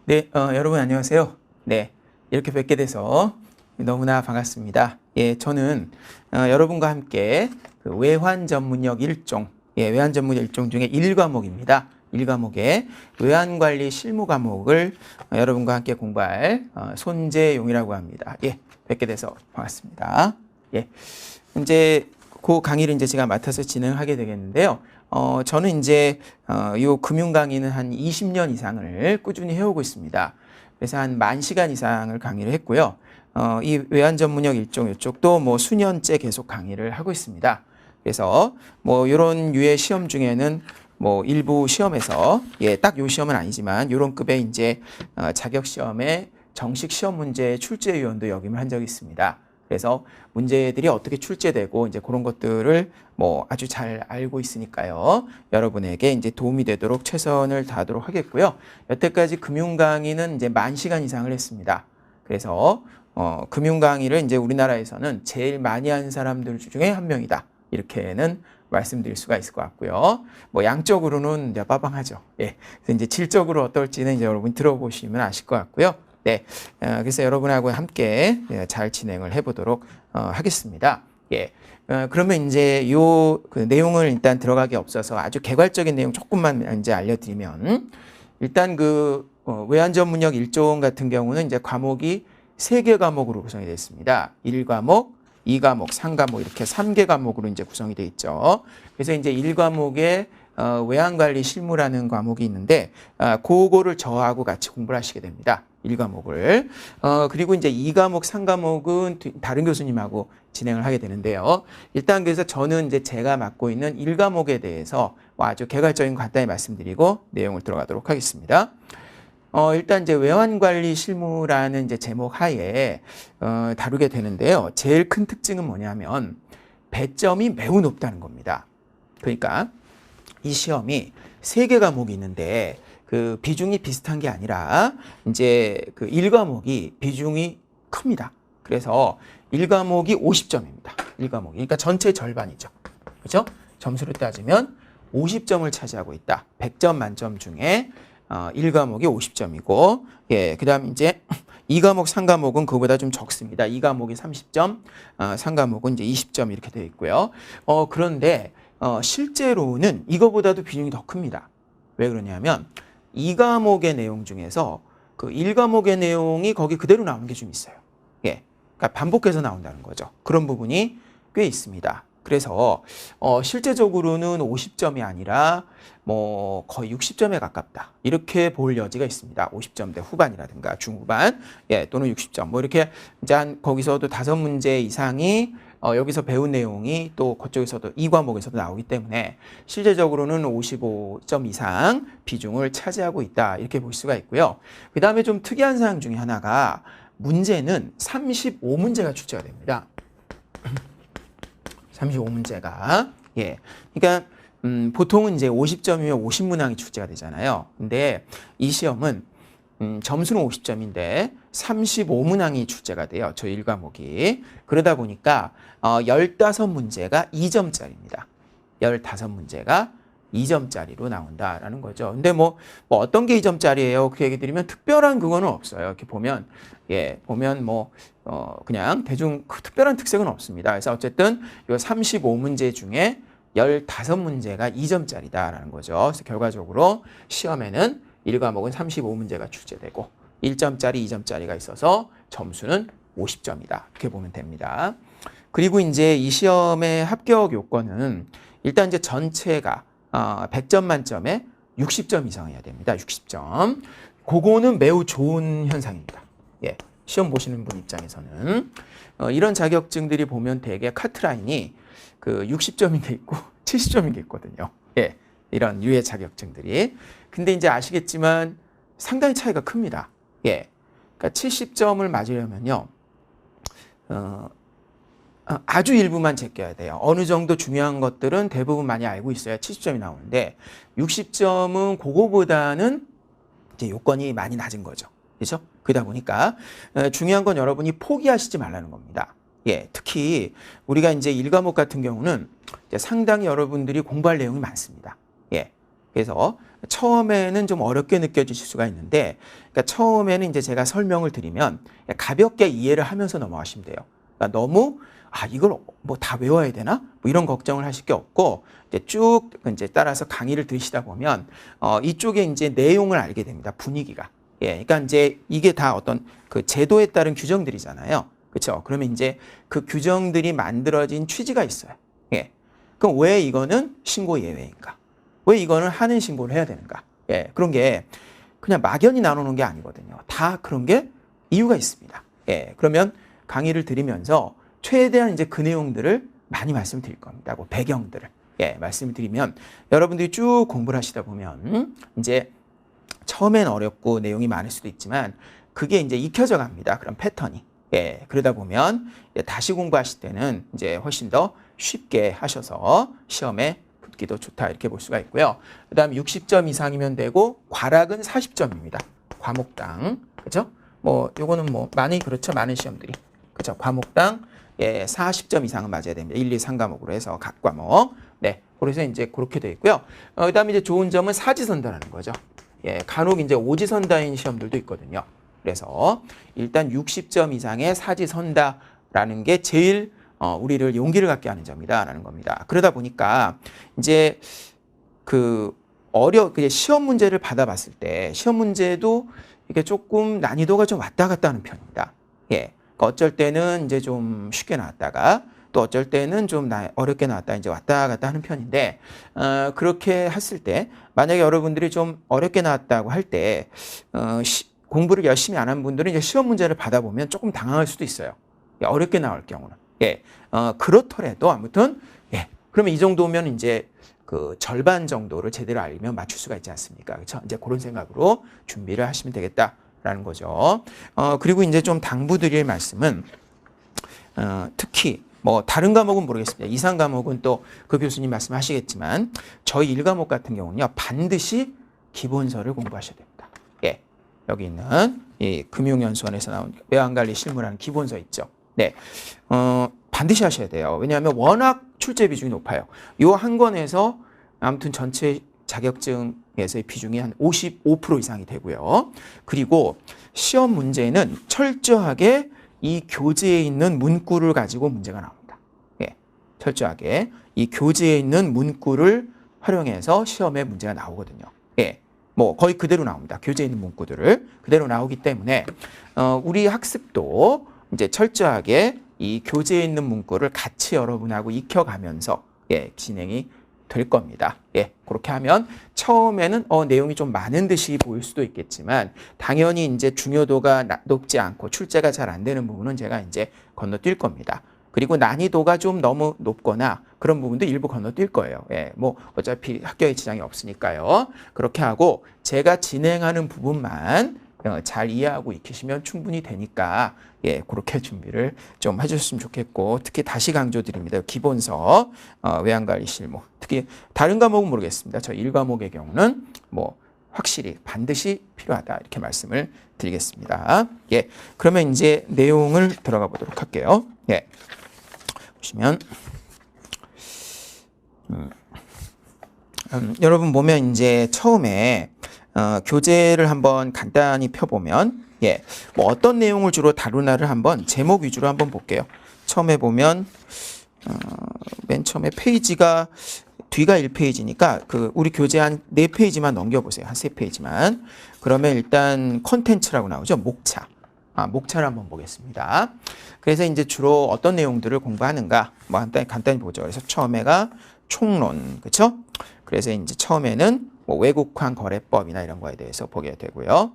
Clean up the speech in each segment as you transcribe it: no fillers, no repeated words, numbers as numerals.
네, 여러분 안녕하세요. 네, 이렇게 뵙게 돼서 너무나 반갑습니다. 예, 저는 여러분과 함께 그 외환 전문역 1종, 외환 전문역 1종 중에 1과목입니다. 1과목의 외환관리 실무 과목을 여러분과 함께 공부할 손재용이라고 합니다. 예, 뵙게 돼서 반갑습니다. 예, 이제 그 강의를 이제 제가 맡아서 진행하게 되겠는데요. 저는 이제 요 금융 강의는 한 20년 이상을 꾸준히 해오고 있습니다. 그래서 한 10,000시간 이상을 강의를 했고요. 이 외환 전문역 일종 이쪽도 뭐 수년째 계속 강의를 하고 있습니다. 그래서 뭐 요런 유의 시험 중에는 뭐 일부 시험에서 딱 요 시험은 아니지만 요런 급의 이제 자격 시험에 정식 시험 문제 출제위원도 역임을 한 적이 있습니다. 그래서 문제들이 어떻게 출제되고 이제 그런 것들을 뭐 아주 잘 알고 있으니까요. 여러분에게 이제 도움이 되도록 최선을 다하도록 하겠고요. 여태까지 금융 강의는 이제 10,000시간 이상을 했습니다. 그래서 금융 강의를 이제 우리나라에서는 제일 많이 하는 사람들 중에 한 명이다. 이렇게는 말씀드릴 수가 있을 것 같고요. 뭐 양적으로는 이제 빠방하죠. 예. 그래서 이제 질적으로 어떨지는 이제 여러분 들어보시면 아실 것 같고요. 네, 그래서 여러분하고 함께 잘 진행을 해보도록 하겠습니다. 예, 그러면 이제 그 내용을 일단 들어가기 앞서서 아주 개괄적인 내용 조금만 이제 알려드리면 일단 그 외환 전문역 1종 같은 경우는 이제 과목이 3개 과목으로 구성이 되어 있습니다. 1과목, 2과목, 3과목 이렇게 3개 과목으로 이제 구성이 되어 있죠. 그래서 이제 1과목에 외환관리 실무라는 과목이 있는데 그거를 저하고 같이 공부를 하시게 됩니다. 1과목을. 그리고 이제 2과목, 3과목은 다른 교수님하고 진행을 하게 되는데요. 일단 그래서 저는 이제 제가 맡고 있는 1과목에 대해서 아주 개괄적인 간단히 말씀드리고 내용을 들어가도록 하겠습니다. 일단 이제 외환관리 실무라는 이제 제목 하에 다루게 되는데요. 제일 큰 특징은 뭐냐면 배점이 매우 높다는 겁니다. 그러니까 이 시험이 3개 과목이 있는데 그 비중이 비슷한 게 아니라 이제 그 1과목이 비중이 큽니다. 그래서 1과목이 50점입니다. 1과목이. 그러니까 전체 절반이죠. 그렇죠? 점수로 따지면 50점을 차지하고 있다. 100점 만점 중에 1과목이 50점이고 그다음 이제 2과목, 3과목은 그거보다 좀 적습니다. 2과목이 30점, 3과목은 이제 20점 이렇게 되어 있고요. 그런데 실제로는 이거보다도 비중이 더 큽니다. 왜 그러냐면 2과목의 내용 중에서 그 1과목의 내용이 거기 그대로 나오는 게 좀 있어요. 그러니까 반복해서 나온다는 거죠. 그런 부분이 꽤 있습니다. 그래서 실제적으로는 50점이 아니라 뭐 거의 60점에 가깝다. 이렇게 볼 여지가 있습니다. 50점대 후반이라든가 중후반, 또는 60점. 뭐 이렇게 이제 거기서도 5문제 이상이 여기서 배운 내용이 또 그쪽에서도 이 과목에서도 나오기 때문에 실제적으로는 55점 이상 비중을 차지하고 있다. 이렇게 볼 수가 있고요. 그 다음에 좀 특이한 사항 중에 하나가 문제는 35문제가 출제가 됩니다. 35문제가. 그러니까 보통은 이제 50점이면 50문항이 출제가 되잖아요. 근데 이 시험은 점수는 50점인데 35문항이 출제가 돼요. 저 1과목이. 그러다 보니까 15문제가 2점짜리입니다. 15문제가 2점짜리로 나온다라는 거죠. 근데 뭐 어떤 게 2점짜리예요? 그 얘기 드리면 특별한 그거는 없어요. 이렇게 보면 보면 뭐 그냥 대충 특별한 특색은 없습니다. 그래서 어쨌든 이 35문제 중에 15문제가 2점짜리다라는 거죠. 그래서 결과적으로 시험에는 1과목은 35문제가 출제되고 1점짜리, 2점짜리가 있어서 점수는 50점이다. 이렇게 보면 됩니다. 그리고 이제 이 시험의 합격 요건은 일단 이제 전체가 100점 만점에 60점 이상이어야 됩니다. 60점. 그거는 매우 좋은 현상입니다. 시험 보시는 분 입장에서는 이런 자격증들이 보면 되게 카트라인이 그 60점인 게 있고 70점인 게 있거든요. 이런 유예 자격증들이. 근데 이제 아시겠지만 상당히 차이가 큽니다. 그러니까 70점을 맞으려면요. 아주 일부만 제껴야 돼요. 어느 정도 중요한 것들은 대부분 많이 알고 있어야 70점이 나오는데 60점은 그거보다는 이제 요건이 많이 낮은 거죠. 그렇죠? 그러다 보니까 중요한 건 여러분이 포기하시지 말라는 겁니다. 특히 우리가 이제 1과목 같은 경우는 이제 상당히 여러분들이 공부할 내용이 많습니다. 그래서 처음에는 좀 어렵게 느껴지실 수가 있는데, 그러니까 처음에는 이제 제가 설명을 드리면 가볍게 이해를 하면서 넘어가시면 돼요. 그러니까 너무 이걸 뭐 다 외워야 되나? 뭐 이런 걱정을 하실 게 없고, 이제 쭉 이제 따라서 강의를 들으시다 보면 이쪽에 이제 내용을 알게 됩니다. 분위기가. 예, 그러니까 이제 이게 다 어떤 그 제도에 따른 규정들이잖아요. 그렇죠? 그러면 이제 그 규정들이 만들어진 취지가 있어요. 예. 그럼 왜 이거는 신고 예외인가? 왜 이거는 하는 신고를 해야 되는가? 예, 그런 게 그냥 막연히 나누는 게 아니거든요. 다 그런 게 이유가 있습니다. 예, 그러면 강의를 들으면서 최대한 이제 그 내용들을 많이 말씀드릴 겁니다. 그 배경들을. 예, 말씀을 드리면 여러분들이 쭉 공부를 하시다 보면 이제 처음엔 어렵고 내용이 많을 수도 있지만 그게 이제 익혀져 갑니다. 그런 패턴이. 예, 그러다 보면 다시 공부하실 때는 이제 훨씬 더 쉽게 하셔서 시험에 붙기도 좋다 이렇게 볼 수가 있고요. 그다음 60점 이상이면 되고 과락은 40점입니다. 과목당. 그죠? 뭐 요거는 뭐 많이 그렇죠. 많은 시험들이. 그죠? 과목당 40점 이상은 맞아야 됩니다. 1, 2, 3과목으로 해서 각 과목. 네. 그래서 이제 그렇게 되어 있고요. 그다음에 이제 좋은 점은 사지선다라는 거죠. 예, 간혹 이제 오지선다인 시험들도 있거든요. 그래서 일단 60점 이상의 사지선다라는 게 제일 우리를 용기를 갖게 하는 점이다라는 겁니다. 그러다 보니까 이제 그냥 시험 문제를 받아봤을 때 시험 문제도 이게 조금 난이도가 좀 왔다 갔다 하는 편입니다. 예, 그러니까 어쩔 때는 이제 좀 쉽게 나왔다가 또 어쩔 때는 좀 어렵게 나왔다 이제 왔다 갔다 하는 편인데 그렇게 했을 때 만약에 여러분들이 좀 어렵게 나왔다고 할 때 공부를 열심히 안 한 분들은 이제 시험 문제를 받아보면 조금 당황할 수도 있어요. 어렵게 나올 경우는. 예, 그렇더라도 아무튼 예, 그러면 이 정도면 이제 그 절반 정도를 제대로 알면 맞출 수가 있지 않습니까? 그렇죠? 이제 그런 생각으로 준비를 하시면 되겠다라는 거죠. 그리고 이제 좀 당부드릴 말씀은 특히 뭐 다른 과목은 모르겠습니다. 이상 과목은 또 그 교수님 말씀하시겠지만 저희 1과목 같은 경우는요 반드시 기본서를 공부하셔야 됩니다. 예, 여기 있는 이 금융연수원에서 나온 외환관리 실무라는 기본서 있죠. 네, 반드시 하셔야 돼요. 왜냐하면 워낙 출제 비중이 높아요. 요 한 권에서 아무튼 전체 자격증에서의 비중이 한 55% 이상이 되고요. 그리고 시험 문제는 철저하게 이 교재에 있는 문구를 가지고 문제가 나옵니다. 예, 철저하게 이 교재에 있는 문구를 활용해서 시험에 문제가 나오거든요. 예, 뭐 거의 그대로 나옵니다. 교재에 있는 문구들을 그대로 나오기 때문에 우리 학습도 이제 철저하게 이 교재에 있는 문구를 같이 여러분하고 익혀가면서 예, 진행이 될 겁니다. 예, 그렇게 하면 처음에는 내용이 좀 많은 듯이 보일 수도 있겠지만 당연히 이제 중요도가 높지 않고 출제가 잘 안 되는 부분은 제가 이제 건너뛸 겁니다. 그리고 난이도가 좀 너무 높거나 그런 부분도 일부 건너뛸 거예요. 예, 뭐 어차피 학교에 지장이 없으니까요. 그렇게 하고 제가 진행하는 부분만 잘 이해하고 익히시면 충분히 되니까 예, 그렇게 준비를 좀 해주셨으면 좋겠고 특히 다시 강조드립니다. 기본서, 외환관리 실무 특히 다른 과목은 모르겠습니다. 저 1과목의 경우는 뭐 확실히 반드시 필요하다 이렇게 말씀을 드리겠습니다. 예, 그러면 이제 내용을 들어가 보도록 할게요. 예, 보시면 여러분 보면 이제 처음에 교재를 한번 간단히 펴보면 예, 뭐 어떤 내용을 주로 다루나를 한번 제목 위주로 한번 볼게요. 처음에 보면 맨 처음에 페이지가 뒤가 1페이지니까 우리 교재 한 4페이지만 넘겨보세요. 한 3페이지만. 그러면 일단 콘텐츠라고 나오죠. 목차. 목차를 한번 보겠습니다. 그래서 이제 주로 어떤 내용들을 공부하는가 뭐 간단히 보죠. 그래서 처음에가 총론, 그렇죠? 그래서 이제 처음에는 뭐 외국환 거래법이나 이런 거에 대해서 보게 되고요.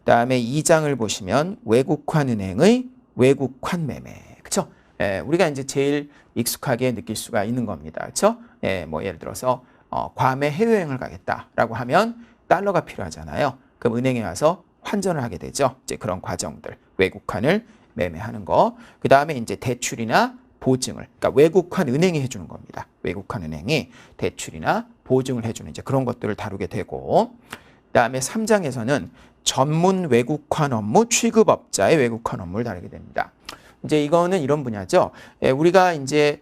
그다음에 2장을 보시면 외국환 은행의 외국환 매매, 그렇죠? 예, 우리가 이제 제일 익숙하게 느낄 수가 있는 겁니다, 그렇죠? 예, 뭐 예를 들어서 괌에 해외여행을 가겠다라고 하면 달러가 필요하잖아요. 그럼 은행에 와서 환전을 하게 되죠. 이제 그런 과정들, 외국환을 매매하는 거. 그 다음에 이제 대출이나 보증을, 그러니까 외국환 은행이 해주는 겁니다. 외국환 은행이 대출이나 보증을 해주는 이제 그런 것들을 다루게 되고, 그 다음에 3장에서는 전문 외국환 업무 취급업자의 외국환 업무를 다루게 됩니다. 이제 이거는 이런 분야죠. 예, 우리가 이제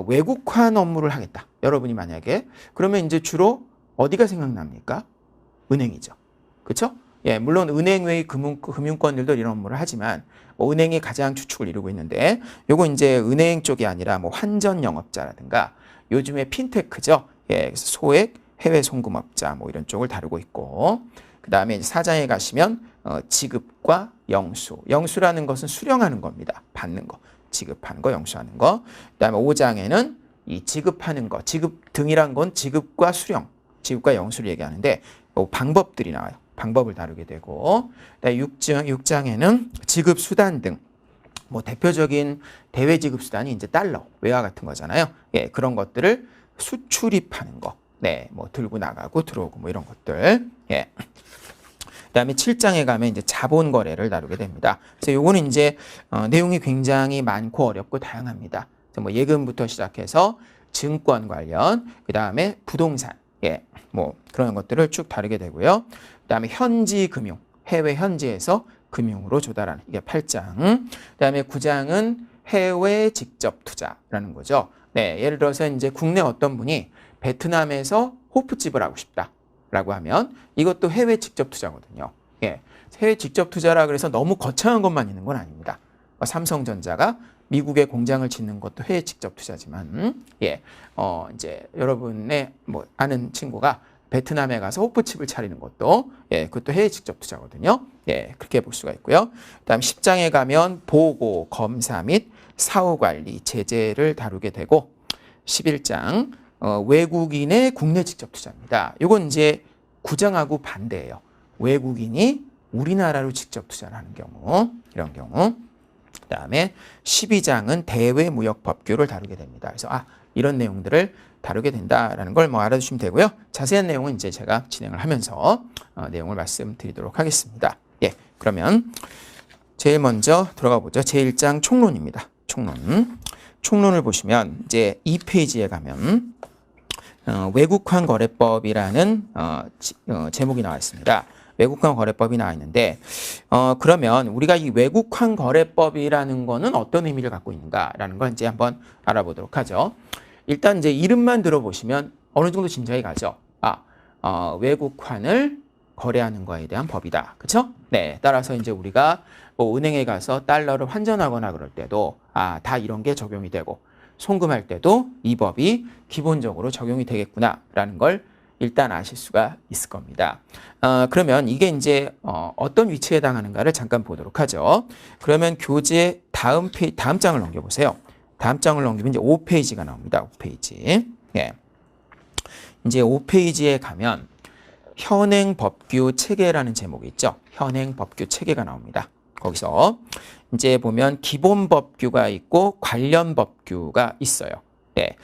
외국환 업무를 하겠다. 여러분이 만약에 그러면 이제 주로 어디가 생각납니까? 은행이죠. 그렇죠? 예, 물론 은행 외의 금융권들도 이런 업무를 하지만 뭐 은행이 가장 주축을 이루고 있는데 요거 이제 은행 쪽이 아니라 뭐 환전 영업자라든가 요즘에 핀테크죠. 예, 그래서 소액 해외 송금업자 뭐 이런 쪽을 다루고 있고 그다음에 이제 4장에 가시면 지급과 영수. 영수라는 것은 수령하는 겁니다. 받는 거. 지급하는 거, 영수하는 거. 그다음에 5장에는 이 지급하는 거. 지급 등이란 건 지급과 수령, 지급과 영수를 얘기하는데 방법들이 나와요. 방법을 다루게 되고 6장에는 지급 수단 등 뭐 대표적인 대외 지급 수단이 이제 달러, 외화 같은 거잖아요. 예, 그런 것들을 수출입하는 거. 네, 뭐 들고 나가고 들어오고 뭐 이런 것들. 예. 그다음에 7장에 가면 이제 자본 거래를 다루게 됩니다. 그래서 요거는 이제 내용이 굉장히 많고 어렵고 다양합니다. 뭐 예금부터 시작해서 증권 관련, 그다음에 부동산, 예, 뭐 그런 것들을 쭉 다루게 되고요. 그다음에 현지 금융, 해외 현지에서 금융으로 조달하는 이게 8장. 그다음에 9장은 해외 직접 투자라는 거죠. 네, 예를 들어서 이제 국내 어떤 분이 베트남에서 호프집을 하고 싶다라고 하면 이것도 해외 직접 투자거든요. 예, 해외 직접 투자라 그래서 너무 거창한 것만 있는 건 아닙니다. 삼성전자가 미국에 공장을 짓는 것도 해외 직접 투자지만, 예, 이제 여러분의 뭐 아는 친구가 베트남에 가서 호프집을 차리는 것도, 예, 그것도 해외 직접 투자거든요. 예, 그렇게 볼 수가 있고요. 그다음 10장에 가면 보고, 검사 및 사후 관리, 제재를 다루게 되고, 11장 외국인의 국내 직접 투자입니다. 이건 이제 9장하고 반대예요. 외국인이 우리나라로 직접 투자를 하는 경우, 이런 경우. 그다음에 12장은 대외 무역 법규를 다루게 됩니다. 그래서 이런 내용들을 다루게 된다라는 걸 뭐 알아두시면 되고요. 자세한 내용은 이제 제가 진행을 하면서 내용을 말씀드리도록 하겠습니다. 예, 그러면 제일 먼저 들어가 보죠. 제1장 총론입니다. 총론을 보시면 이제 2페이지에 가면 외국환 거래법이라는 제목이 나와 있습니다. 외국환 거래법이 나와 있는데 그러면 우리가 이 외국환 거래법이라는 거는 어떤 의미를 갖고 있는가라는 걸 이제 한번 알아보도록 하죠. 일단 이제 이름만 들어보시면 어느 정도 짐작이 가죠. 외국환을 거래하는 거에 대한 법이다. 그렇죠? 네. 따라서 이제 우리가 뭐 은행에 가서 달러를 환전하거나 그럴 때도 다 이런 게 적용이 되고 송금할 때도 이 법이 기본적으로 적용이 되겠구나라는 걸 일단 아실 수가 있을 겁니다. 그러면 이게 이제 어떤 위치에 해당하는가를 잠깐 보도록 하죠. 그러면 교재 다음 장을 넘겨보세요. 다음 장을 넘기면 이제 5페이지가 나옵니다. 5페이지. 예. 이제 5페이지에 가면 현행 법규 체계라는 제목이 있죠. 현행 법규 체계가 나옵니다. 거기서 이제 보면 기본 법규가 있고 관련 법규가 있어요. 네.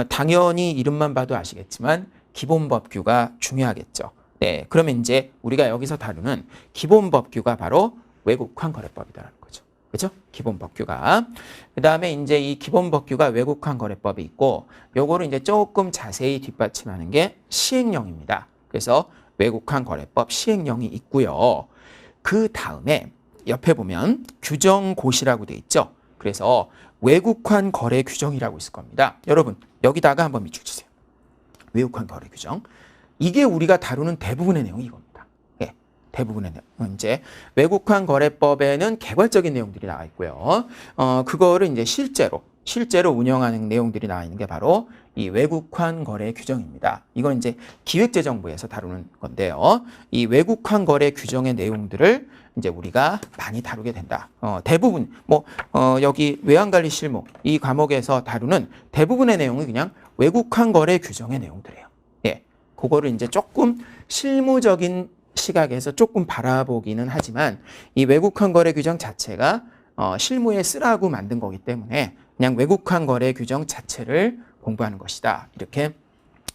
당연히 이름만 봐도 아시겠지만 기본 법규가 중요하겠죠. 네. 그러면 이제 우리가 여기서 다루는 기본 법규가 바로 외국환 거래법이라는 거죠. 그렇죠? 기본 법규가. 그다음에 이제 이 기본 법규가 외국환 거래법이 있고 요거를 이제 조금 자세히 뒷받침하는 게 시행령입니다. 그래서 외국환 거래법 시행령이 있고요. 그 다음에 옆에 보면 규정고시라고 돼 있죠. 그래서 외국환 거래 규정이라고 있을 겁니다. 여러분 여기다가 한번 밑줄 치세요. 외국환 거래 규정. 이게 우리가 다루는 대부분의 내용이 이겁니다. 예, 대부분의 내용. 이제 외국환 거래법에는 개괄적인 내용들이 나와 있고요. 그거를 이제 실제로 운영하는 내용들이 나와 있는 게 바로 이 외국환 거래 규정입니다. 이건 이제 기획재정부에서 다루는 건데요. 이 외국환 거래 규정의 내용들을 이제 우리가 많이 다루게 된다. 대부분 여기 외환관리 실무 이 과목에서 다루는 대부분의 내용이 그냥 외국환 거래 규정의 내용들이에요. 예, 그거를 이제 조금 실무적인 시각에서 조금 바라보기는 하지만 이 외국환 거래 규정 자체가 실무에 쓰라고 만든 거기 때문에 그냥 외국환 거래 규정 자체를 공부하는 것이다. 이렇게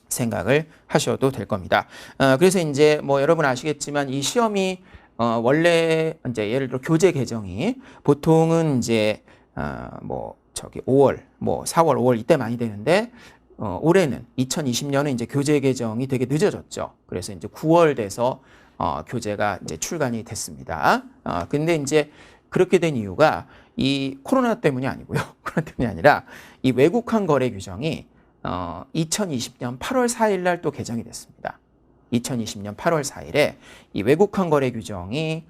생각을 하셔도 될 겁니다. 그래서 이제 뭐 여러분 아시겠지만 이 시험이 원래 이제 예를 들어 교재 개정이 보통은 이제 5월, 4월, 5월 이때 많이 되는데 올해는 2020년에 이제 교재 개정이 되게 늦어졌죠. 그래서 이제 9월 돼서 교재가 이제 출간이 됐습니다. 근데 이제 그렇게 된 이유가 이 코로나 때문이 아니고요. 코로나 때문이 아니라 이 외국환 거래 규정이 2020년 8월 4일 날 또 개정이 됐습니다. 2020년 8월 4일에 이 외국환 거래 규정이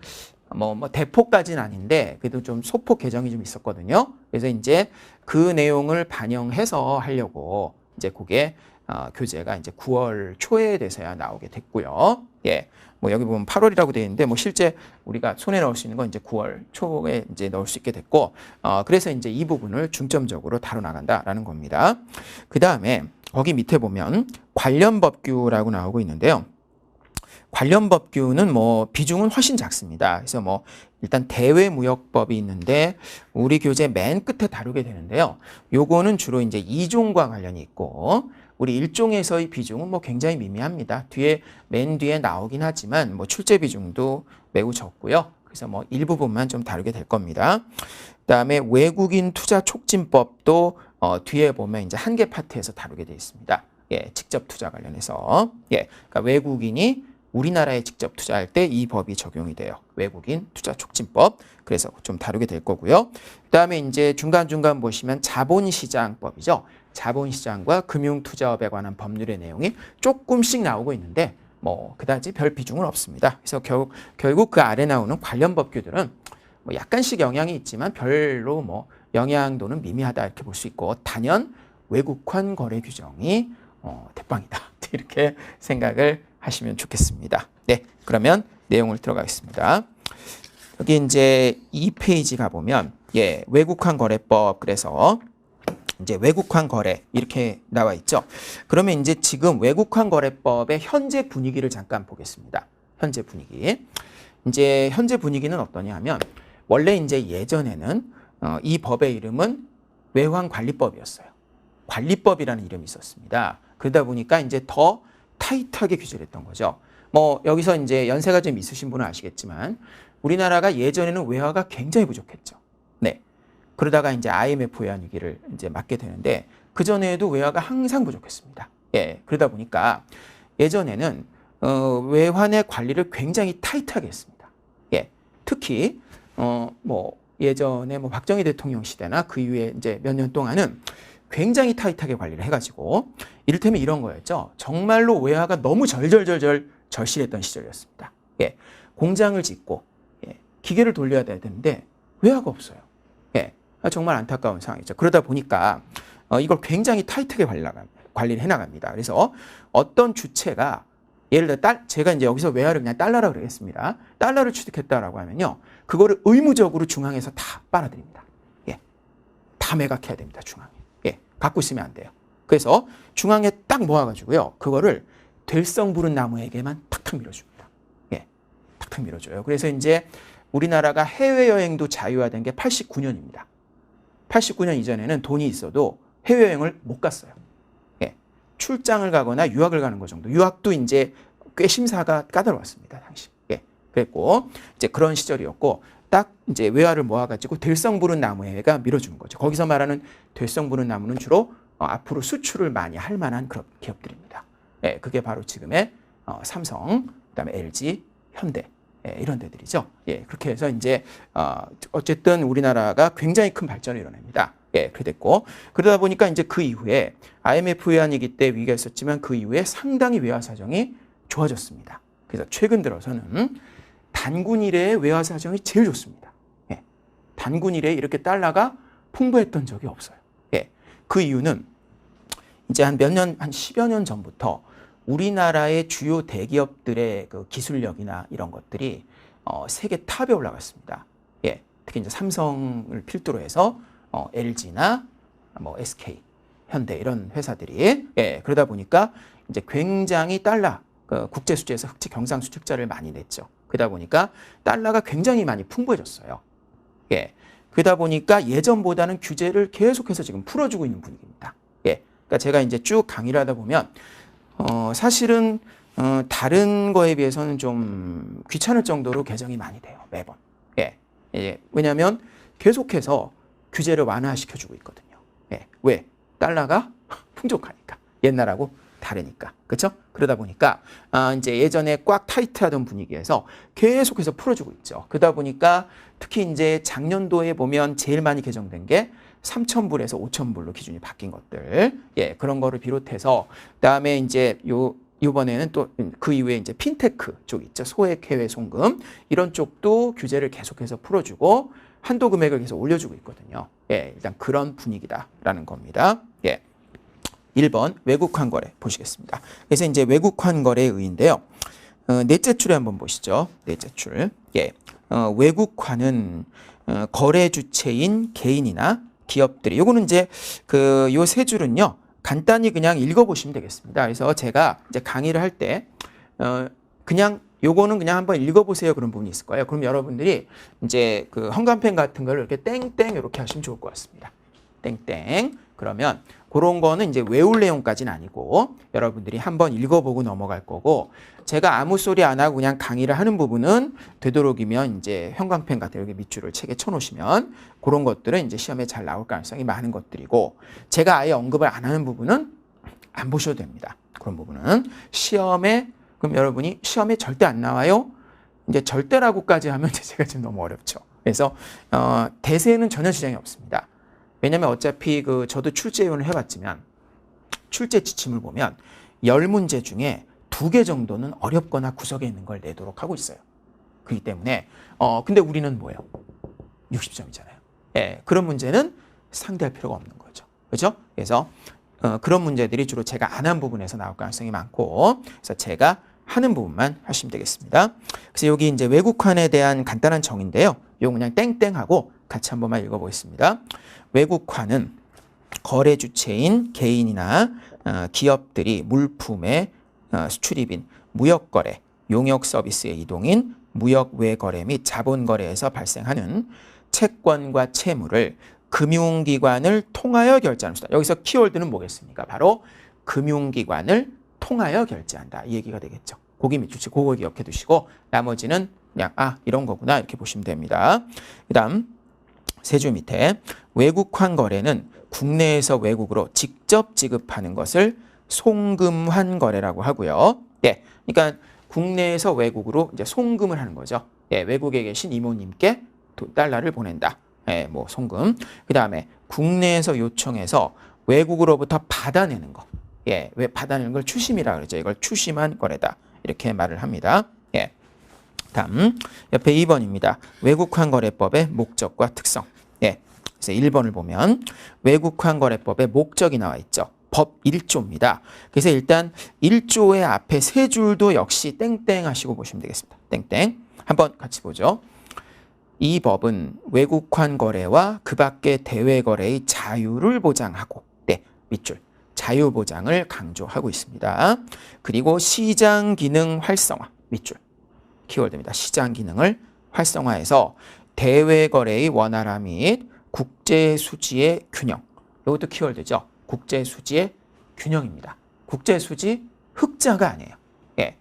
뭐 대폭까지는 아닌데 그래도 좀 소폭 개정이 좀 있었거든요. 그래서 이제 그 내용을 반영해서 하려고 이제 그게 교재가 이제 9월 초에 돼서야 나오게 됐고요. 예. 뭐 여기 보면 8월이라고 되어 있는데 뭐 실제 우리가 손에 넣을 수 있는 건 이제 9월 초에 이제 넣을 수 있게 됐고 그래서 이제 이 부분을 중점적으로 다뤄 나간다라는 겁니다. 그다음에 거기 밑에 보면 관련 법규라고 나오고 있는데요. 관련 법규는 뭐 비중은 훨씬 작습니다. 그래서 뭐 일단 대외무역법이 있는데 우리 교재 맨 끝에 다루게 되는데요. 요거는 주로 이제 2종과 관련이 있고 우리 1종에서의 비중은 뭐 굉장히 미미합니다. 맨 뒤에 나오긴 하지만 뭐 출제 비중도 매우 적고요. 그래서 뭐 일부분만 좀 다루게 될 겁니다. 그다음에 외국인 투자 촉진법도 뒤에 보면 이제 한 개 파트에서 다루게 되어 있습니다. 예, 직접 투자 관련해서 그러니까 외국인이 우리나라에 직접 투자할 때 이 법이 적용이 돼요. 외국인 투자 촉진법. 그래서 좀 다루게 될 거고요. 그다음에 이제 중간중간 보시면 자본시장법이죠. 자본시장과 금융투자업에 관한 법률의 내용이 조금씩 나오고 있는데 뭐 그다지 별 비중은 없습니다. 그래서 결국 그 아래 나오는 관련 법규들은 뭐 약간씩 영향이 있지만 별로 뭐 영향도는 미미하다 이렇게 볼 수 있고 단연 외국환 거래 규정이 대빵이다 이렇게 생각을 하시면 좋겠습니다. 네, 그러면 내용을 들어가겠습니다. 여기 이제 2페이지 가보면 외국환 거래법 그래서 이제 외국환 거래 이렇게 나와 있죠. 그러면 이제 지금 외국환 거래법의 현재 분위기를 잠깐 보겠습니다. 현재 분위기. 이제 현재 분위기는 어떠냐 하면 원래 이제 예전에는 이 법의 이름은 외환관리법이었어요. 관리법이라는 이름이 있었습니다. 그러다 보니까 이제 더 타이트하게 규제를 했던 거죠. 뭐 여기서 이제 연세가 좀 있으신 분은 아시겠지만 우리나라가 예전에는 외화가 굉장히 부족했죠. 네. 그러다가 이제 IMF 외환 위기를 이제 맞게 되는데 그 전에도 외화가 항상 부족했습니다. 예. 그러다 보니까 예전에는 외환의 관리를 굉장히 타이트하게 했습니다. 예. 특히 뭐 예전에 뭐 박정희 대통령 시대나 그 이후에 이제 몇 년 동안은 굉장히 타이트하게 관리를 해가지고 이를테면 이런 거였죠. 정말로 외화가 너무 절실했던 시절이었습니다. 예, 공장을 짓고 기계를 돌려야 되는데 외화가 없어요. 예, 정말 안타까운 상황이죠. 그러다 보니까 이걸 굉장히 타이트하게 관리를 해나갑니다. 그래서 어떤 주체가 예를 들어 제가 이제 여기서 외화를 그냥 달러라고 그러겠습니다. 달러를 취득했다라고 하면요, 그거를 의무적으로 중앙에서 다 빨아들입니다. 예, 다 매각해야 됩니다. 중앙에. 갖고 있으면 안 돼요. 그래서 중앙에 딱 모아가지고요. 그거를 될성 부른 나무에게만 탁탁 밀어줍니다. 예, 탁탁 밀어줘요. 그래서 이제 우리나라가 해외여행도 자유화된 게 89년입니다. 89년 이전에는 돈이 있어도 해외여행을 못 갔어요. 예, 출장을 가거나 유학을 가는 것 정도. 유학도 이제 꽤 심사가 까다로웠습니다. 당시. 예, 그랬고 이제 그런 시절이었고 딱 이제 외화를 모아가지고 될성 부른 나무에가 밀어주는 거죠. 거기서 말하는 될성 부른 나무는 주로 앞으로 수출을 많이 할 만한 그런 기업들입니다. 예, 그게 바로 지금의 삼성, 그다음에 LG, 현대 이런 데들이죠. 예, 그렇게 해서 이제 어쨌든 우리나라가 굉장히 큰 발전을 이뤄냅니다. 예, 그렇게 됐고 그러다 보니까 이제 그 이후에 IMF 외환위기 때 위기가 있었지만 그 이후에 상당히 외화 사정이 좋아졌습니다. 그래서 최근 들어서는 단군 이래의 외화 사정이 제일 좋습니다. 예. 단군 이래에 이렇게 달러가 풍부했던 적이 없어요. 예. 그 이유는 이제 한 10여 년 전부터 우리나라의 주요 대기업들의 그 기술력이나 이런 것들이 세계 탑에 올라갔습니다. 예. 특히 이제 삼성을 필두로 해서 LG나 뭐 SK, 현대 이런 회사들이 그러다 보니까 이제 굉장히 달러 국제 수지에서 흑지 경상수지 흑자를 많이 냈죠. 그러다 보니까 달러가 굉장히 많이 풍부해졌어요. 예. 그러다 보니까 예전보다는 규제를 계속해서 지금 풀어주고 있는 분위기입니다. 예. 그러니까 제가 이제 쭉 강의를 하다 보면 사실은 다른 거에 비해서는 좀 귀찮을 정도로 개정이 많이 돼요. 매번. 예. 예. 왜냐하면 계속해서 규제를 완화시켜주고 있거든요. 예. 왜? 달러가 풍족하니까. 옛날하고 다르니까. 그렇죠? 그러다 보니까 이제 예전에 꽉 타이트하던 분위기에서 계속해서 풀어주고 있죠. 그러다 보니까 특히 이제 작년도에 보면 제일 많이 개정된 게 3,000불에서 5,000불로 기준이 바뀐 것들. 예, 그런 거를 비롯해서 그다음에 이제 요 이번에는 또 그 이후에 이제 핀테크 쪽 있죠. 소액 해외 송금 이런 쪽도 규제를 계속해서 풀어주고 한도 금액을 계속 올려주고 있거든요. 예, 일단 그런 분위기다라는 겁니다. 예. 1번 외국환 거래 보시겠습니다. 그래서 이제 외국환 거래의 의의인데요. 넷째 줄에 한번 보시죠. 넷째 줄. 예. 외국환은 거래 주체인 개인이나 기업들이 요거는 이제 요 세 줄은요. 간단히 그냥 읽어보시면 되겠습니다. 그래서 제가 이제 강의를 할 때 그냥 요거는 그냥 한번 읽어보세요 그런 부분이 있을 거예요. 그럼 여러분들이 이제 그 헝겊펜 같은 걸 이렇게 땡땡 이렇게 하시면 좋을 것 같습니다. 땡땡. 그러면 그런 거는 이제 외울 내용까지는 아니고 여러분들이 한번 읽어보고 넘어갈 거고 제가 아무 소리 안 하고 그냥 강의를 하는 부분은 되도록이면 이제 형광펜 같은 여기 밑줄을 책에 쳐놓으시면 그런 것들은 이제 시험에 잘 나올 가능성이 많은 것들이고 제가 아예 언급을 안 하는 부분은 안 보셔도 됩니다. 그런 부분은 시험에 그럼 여러분이 시험에 절대 안 나와요? 이제 절대라고까지 하면 제가 지금 너무 어렵죠. 그래서 대세는 전혀 지장이 없습니다. 왜냐면 어차피 저도 출제위원을 해봤지만 출제 지침을 보면 10문제 중에 2개 정도는 어렵거나 구석에 있는 걸 내도록 하고 있어요. 그렇기 때문에 근데 우리는 뭐예요? 60점이잖아요. 예, 그런 문제는 상대할 필요가 없는 거죠. 그렇죠? 그래서 그런 문제들이 주로 제가 안 한 부분에서 나올 가능성이 많고 그래서 제가 하는 부분만 하시면 되겠습니다. 그래서 여기 이제 외국환에 대한 간단한 정의인데요. 이거 그냥 땡땡하고 같이 한 번만 읽어보겠습니다. 외국환은 거래 주체인 개인이나 기업들이 물품의 수출입인 무역거래, 용역 서비스의 이동인 무역 외거래 및 자본거래에서 발생하는 채권과 채무를 금융기관을 통하여 결제하는 수단. 여기서 키워드는 뭐겠습니까? 바로 금융기관을 통하여 결제한다. 이 얘기가 되겠죠. 고기 밑줄치 그걸 기억해 두시고 나머지는 그냥 이런 거구나 이렇게 보시면 됩니다. 그 다음 세 줄 밑에 외국환 거래는 국내에서 외국으로 직접 지급하는 것을 송금환 거래라고 하고요. 네, 그러니까 국내에서 외국으로 이제 송금을 하는 거죠. 예, 외국에 계신 이모님께 달러를 보낸다. 예, 뭐 송금. 그 다음에 국내에서 요청해서 외국으로부터 받아내는 거. 예, 왜 받아내는 걸 추심이라 그러죠. 이걸 추심한 거래다. 이렇게 말을 합니다. 예. 다음 옆에 2번입니다. 외국환 거래법의 목적과 특성. 예. 그래서 1번을 보면 외국환 거래법의 목적이 나와 있죠. 법 1조입니다. 그래서 일단 1조의 앞에 세 줄도 역시 땡땡 하시고 보시면 되겠습니다. 땡땡. 한번 같이 보죠. 이 법은 외국환 거래와 그 밖의 대외 거래의 자유를 보장하고 네, 밑줄. 자유 보장을 강조하고 있습니다. 그리고 시장 기능 활성화, 밑줄. 키워드입니다. 시장 기능을 활성화해서 대외 거래의 원활화 및 국제 수지의 균형. 이것도 키워드죠. 국제 수지의 균형입니다. 국제 수지 흑자가 아니에요. 예.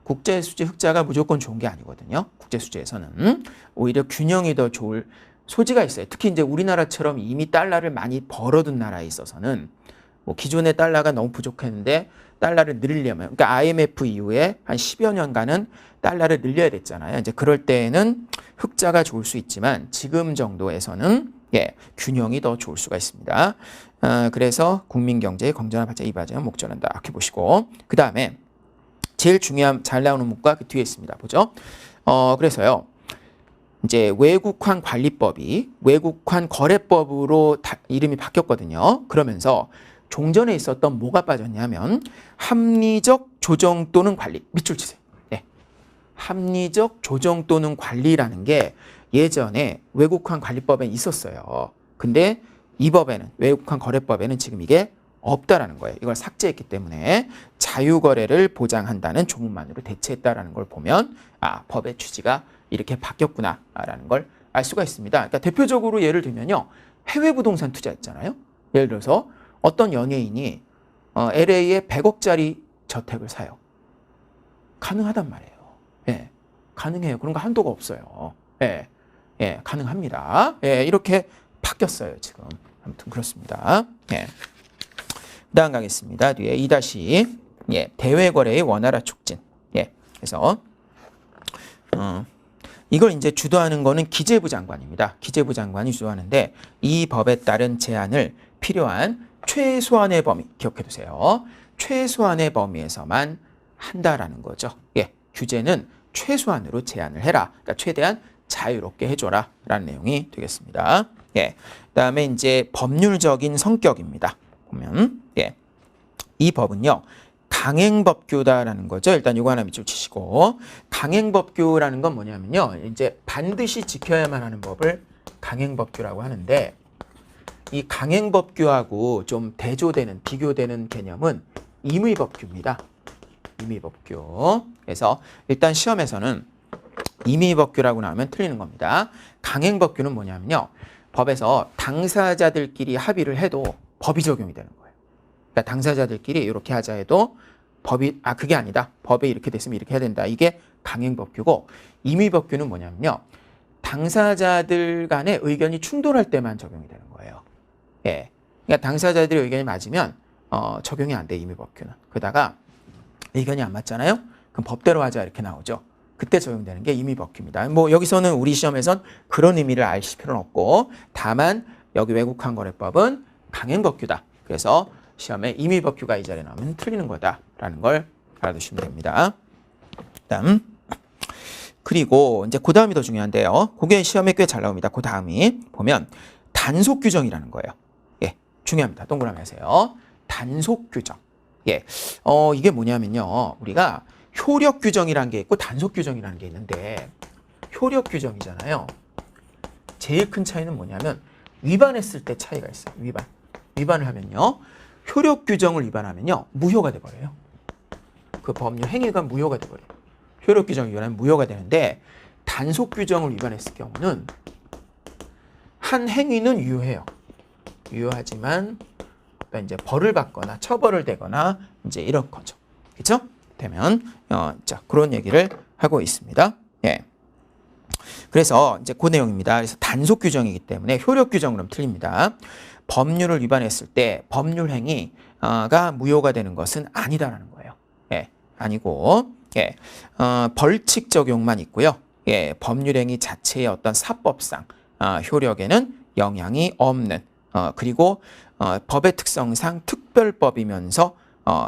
국제 수지 흑자가 무조건 좋은 게 아니거든요. 국제 수지에서는 오히려 균형이 더 좋을 소지가 있어요. 특히 이제 우리나라처럼 이미 달러를 많이 벌어둔 나라에 있어서는 뭐 기존의 달러가 너무 부족했는데 달러를 늘리려면 그러니까 IMF 이후에 한 10여 년간은 달러를 늘려야 됐잖아요. 이제 그럴 때에는 흑자가 좋을 수 있지만 지금 정도에서는 예, 균형이 더 좋을 수가 있습니다. 그래서 국민 경제의 건전한 발전 이 과정은 목전한다. 이렇게 보시고 그 다음에 제일 중요한 잘 나오는 문구가 그 뒤에 있습니다. 보죠. 그래서요. 이제 외국환 관리법이 외국환 거래법으로 이름이 바뀌었거든요. 그러면서 종전에 있었던 뭐가 빠졌냐면 합리적 조정 또는 관리. 밑줄 치세요. 네. 합리적 조정 또는 관리라는 게 예전에 외국환 관리법에 있었어요. 근데 이 법에는 외국환 거래법에는 지금 이게 없다라는 거예요. 이걸 삭제했기 때문에 자유거래를 보장한다는 조문만으로 대체했다라는 걸 보면 법의 취지가 이렇게 바뀌었구나라는 걸 알 수가 있습니다. 그러니까 대표적으로 예를 들면요. 해외 부동산 투자 있잖아요. 예를 들어서 어떤 연예인이 LA에 100억짜리 저택을 사요. 가능하단 말이에요. 예, 가능해요. 그런 거 한도가 없어요. 예, 예, 가능합니다. 예, 이렇게 바뀌었어요, 지금. 아무튼 그렇습니다. 예. 다음 가겠습니다. 뒤에 2- 예, 대외거래의 원활화 촉진. 예, 그래서 이걸 이제 주도하는 거는 기재부 장관입니다. 기재부 장관이 주도하는데 이 법에 따른 제한을 필요한 최소한의 범위 기억해 두세요. 최소한의 범위에서만 한다라는 거죠. 예, 규제는 최소한으로 제한을 해라. 그러니까 최대한 자유롭게 해줘라 라는 내용이 되겠습니다. 예, 그다음에 이제 법률적인 성격입니다. 보면 예, 이 법은요 강행법규다라는 거죠. 일단 이거 하나 밑줄 치시고, 강행법규라는 건 뭐냐면요, 이제 반드시 지켜야만 하는 법을 강행법규라고 하는데, 이 강행법규하고 좀 대조되는, 비교되는 개념은 임의법규입니다. 임의법규. 그래서 일단 시험에서는 임의법규라고 나오면 틀리는 겁니다. 강행법규는 뭐냐면요, 법에서 당사자들끼리 합의를 해도 법이 적용이 되는 거예요. 그러니까 당사자들끼리 이렇게 하자 해도 법이, 그게 아니다, 법에 이렇게 됐으면 이렇게 해야 된다, 이게 강행법규고, 임의법규는 뭐냐면요, 당사자들 간의 의견이 충돌할 때만 적용이 되는 거예요. 예, 그러니까 당사자들의 의견이 맞으면 적용이 안 돼, 임의법규는. 그러다가 의견이 안 맞잖아요, 그럼 법대로 하자 이렇게 나오죠. 그때 적용되는 게 임의법규입니다. 뭐 여기서는 우리 시험에선 그런 의미를 아실 필요는 없고, 다만 여기 외국환거래법은 강행법규다. 그래서 시험에 임의법규가 이 자리에 나오면 틀리는 거다라는 걸 알아두시면 됩니다. 그리고 이제 그 다음이 더 중요한데요. 그게 시험에 꽤 잘 나옵니다. 그 다음이 보면 단속 규정이라는 거예요. 예, 중요합니다. 동그라미 하세요. 단속 규정. 예, 이게 뭐냐면요, 우리가 효력 규정이라는 게 있고 단속 규정이라는 게 있는데, 효력 규정이잖아요. 제일 큰 차이는 뭐냐면 위반했을 때 차이가 있어요. 위반을 하면요, 효력 규정을 위반하면요 무효가 돼버려요. 그 법률 행위가 무효가 돼버려요. 효력 규정을 위반하면 무효가 되는데, 단속 규정을 위반했을 경우는 한 행위는 유효해요. 유효하지만 이제 벌을 받거나 처벌을 되거나 이제 이런 거죠. 그렇죠? 되면 자, 그런 얘기를 하고 있습니다. 예. 그래서 이제 그 내용입니다. 그래서 단속 규정이기 때문에 효력 규정으로는 틀립니다. 법률을 위반했을 때 법률 행위가 무효가 되는 것은 아니다라는 거예요. 예, 아니고, 예, 벌칙 적용만 있고요. 예, 법률 행위 자체의 어떤 사법상 효력에는 영향이 없는, 그리고 법의 특성상 특별법이면서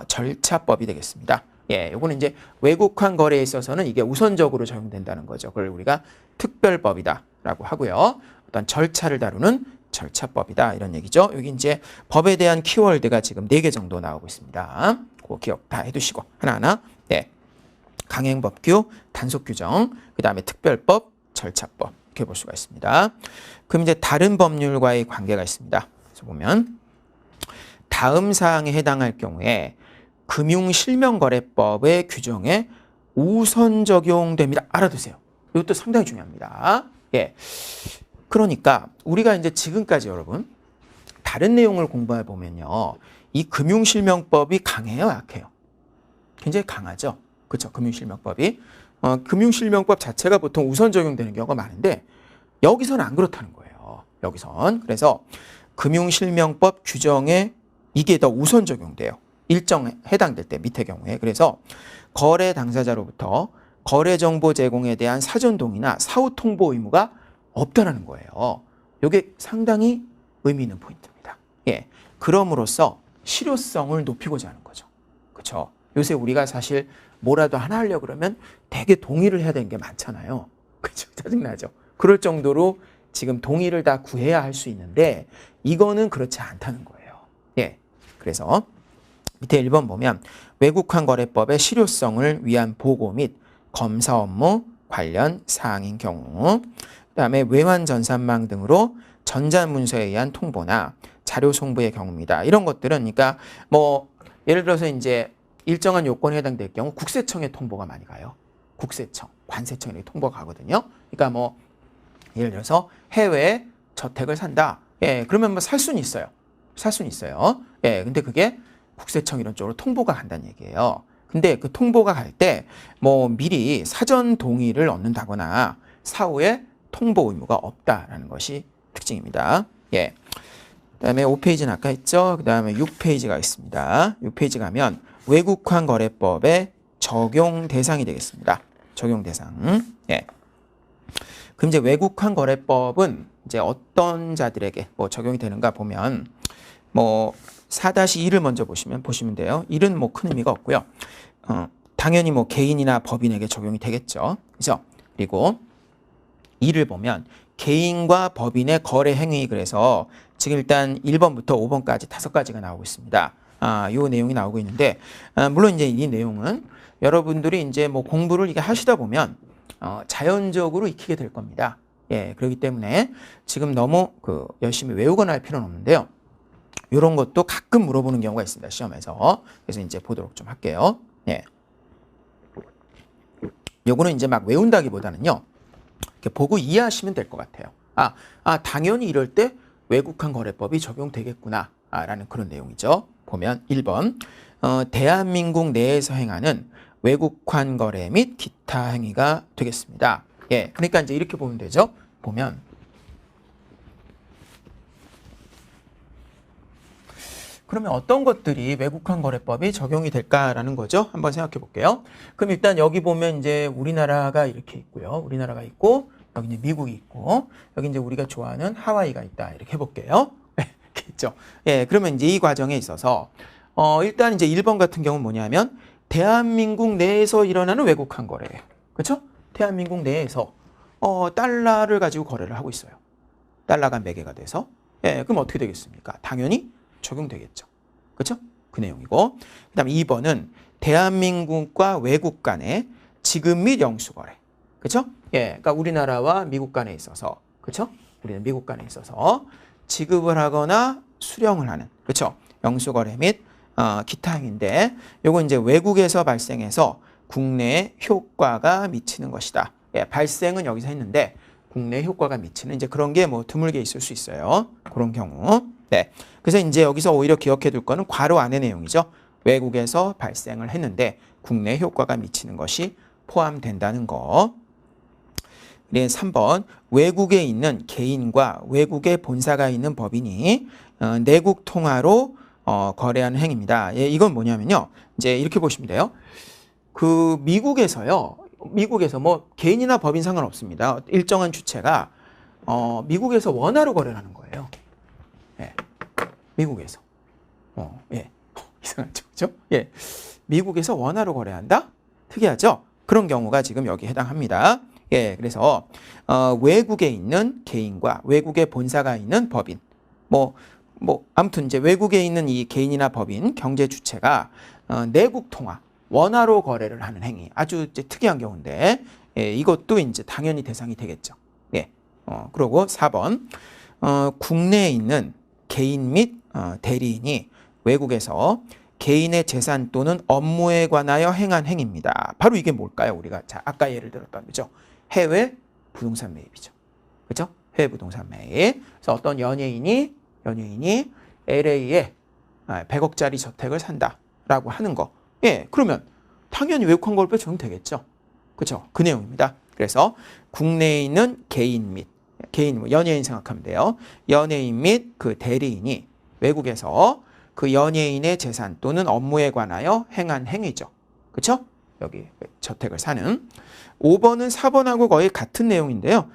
절차법이 되겠습니다. 예, 요거는 이제 외국환 거래에 있어서는 이게 우선적으로 적용된다는 거죠. 그걸 우리가 특별법이다라고 하고요. 어떤 절차를 다루는 절차법이다, 이런 얘기죠. 여기 이제 법에 대한 키워드가 지금 4개 정도 나오고 있습니다. 그거 기억 다 해두시고 하나하나. 네, 강행법규, 단속규정, 그 다음에 특별법, 절차법, 이렇게 볼 수가 있습니다. 그럼 이제 다른 법률과의 관계가 있습니다. 그래서 보면 다음 사항에 해당할 경우에 금융실명거래법의 규정에 우선 적용됩니다. 알아두세요. 이것도 상당히 중요합니다. 예. 그러니까 우리가 이제 지금까지 여러분 다른 내용을 공부해 보면요, 이 금융실명법이 강해요, 약해요? 굉장히 강하죠. 그렇죠? 금융실명법이 금융실명법 자체가 보통 우선 적용되는 경우가 많은데 여기서는 안 그렇다는 거예요. 여기선. 그래서 금융실명법 규정에 이게 더 우선 적용돼요. 일정 해당될 때, 밑의 경우에. 그래서 거래 당사자로부터 거래 정보 제공에 대한 사전 동의나 사후 통보 의무가 없다라는 거예요. 이게 상당히 의미 있는 포인트입니다. 예, 그럼으로써 실효성을 높이고자 하는 거죠. 그렇죠? 요새 우리가 사실 뭐라도 하나 하려고 그러면 되게 동의를 해야 되는 게 많잖아요. 그렇죠? 짜증나죠? 그럴 정도로 지금 동의를 다 구해야 할 수 있는데 이거는 그렇지 않다는 거예요. 예, 그래서 밑에 1번 보면 외국환 거래법의 실효성을 위한 보고 및 검사 업무 관련 사항인 경우, 그다음에 외환 전산망 등으로 전자문서에 의한 통보나 자료 송부의 경우입니다. 이런 것들은, 그러니까 뭐 예를 들어서 이제 일정한 요건에 해당될 경우 국세청에 통보가 많이 가요. 국세청, 관세청에 통보가 가거든요. 그러니까 뭐 예를 들어서 해외에 저택을 산다. 예, 그러면 뭐 살 수는 있어요. 살 수는 있어요. 예, 근데 그게 국세청 이런 쪽으로 통보가 간다는 얘기예요. 근데 그 통보가 갈 때 뭐 미리 사전 동의를 얻는다거나 사후에 통보 의무가 없다라는 것이 특징입니다. 예. 그다음에 5페이지는 아까 했죠. 그다음에 6페이지가 있습니다. 6페이지 가면 외국환 거래법의 적용 대상이 되겠습니다. 적용 대상. 예. 그럼 이제 외국환 거래법은 이제 어떤 자들에게 뭐 적용이 되는가 보면 뭐 4-2를 먼저 보시면 돼요. 1은 뭐 큰 의미가 없고요. 당연히 뭐 개인이나 법인에게 적용이 되겠죠. 그죠? 그리고 2를 보면 개인과 법인의 거래 행위, 그래서 지금 일단 1번부터 5번까지 5가지가 나오고 있습니다. 요 내용이 나오고 있는데, 물론 이제 이 내용은 여러분들이 이제 뭐 공부를 이게 하시다 보면 자연적으로 익히게 될 겁니다. 예, 그렇기 때문에 지금 너무 열심히 외우거나 할 필요는 없는데요. 이런 것도 가끔 물어보는 경우가 있습니다, 시험에서. 그래서 이제 보도록 좀 할게요. 예. 요거는 이제 막 외운다기보다는요, 이렇게 보고 이해하시면 될 것 같아요. 당연히 이럴 때 외국환 거래법이 적용되겠구나, 라는 그런 내용이죠. 보면 1번, 대한민국 내에서 행하는 외국환 거래 및 기타 행위가 되겠습니다. 예, 그러니까 이제 이렇게 보면 되죠. 보면 그러면 어떤 것들이 외국환 거래법이 적용이 될까라는 거죠. 한번 생각해 볼게요. 그럼 일단 여기 보면 이제 우리나라가 이렇게 있고요. 우리나라가 있고, 여기 이제 미국이 있고, 여기 이제 우리가 좋아하는 하와이가 있다. 이렇게 해볼게요. 이렇게 있죠. 예, 그러면 이제 이 과정에 있어서 일단 이제 1번 같은 경우는 뭐냐면 대한민국 내에서 일어나는 외국환 거래예요. 그렇죠? 대한민국 내에서 달러를 가지고 거래를 하고 있어요. 달러가 매개가 돼서. 예, 그럼 어떻게 되겠습니까? 당연히 적용되겠죠. 그렇죠? 그 내용이고. 그다음에 2번은 대한민국과 외국 간의 지급 및 영수 거래. 그렇죠? 예, 그러니까 우리나라와 미국 간에 있어서, 그렇죠? 우리는 미국 간에 있어서 지급을 하거나 수령을 하는, 그렇죠? 영수 거래 및 기타 행위인데, 요거 이제 외국에서 발생해서 국내에 효과가 미치는 것이다. 예, 발생은 여기서 했는데 국내에 효과가 미치는 이제 그런 게 뭐 드물게 있을 수 있어요. 그런 경우. 네. 그래서 이제 여기서 오히려 기억해 둘 거는 괄호 안의 내용이죠. 외국에서 발생을 했는데 국내에 효과가 미치는 것이 포함된다는 거. 네, 3번. 외국에 있는 개인과 외국에 본사가 있는 법인이 내국 통화로 거래하는 행위입니다. 예, 이건 뭐냐면요. 이제 이렇게 보시면 돼요. 미국에서요. 미국에서 뭐 개인이나 법인 상관없습니다. 일정한 주체가 미국에서 원화로 거래를 하는 거예요. 예. 미국에서. 예. 이상하죠. 그죠? 예. 미국에서 원화로 거래한다? 특이하죠? 그런 경우가 지금 여기 해당합니다. 예. 그래서 외국에 있는 개인과 외국에 본사가 있는 법인. 아무튼 이제 외국에 있는 이 개인이나 법인 경제 주체가 내국 통화 원화로 거래를 하는 행위. 아주 이제 특이한 경우인데, 예, 이것도 이제 당연히 대상이 되겠죠. 예. 그리고 4번. 국내에 있는 개인 및 대리인이 외국에서 개인의 재산 또는 업무에 관하여 행한 행위입니다. 바로 이게 뭘까요? 우리가 아까 예를 들었던 거죠. 해외 부동산 매입이죠. 그렇죠? 해외 부동산 매입. 그래서 어떤 연예인이 LA에 100억짜리 저택을 산다라고 하는 거. 예, 그러면 당연히 외국환 거래법 적용되겠죠. 그렇죠? 그 내용입니다. 그래서 국내에 있는 개인, 연예인 생각하면 돼요. 연예인 및 그 대리인이 외국에서 그 연예인의 재산 또는 업무에 관하여 행한 행위죠. 그렇죠? 여기 저택을 사는. 5번은 4번하고 거의 같은 내용인데요.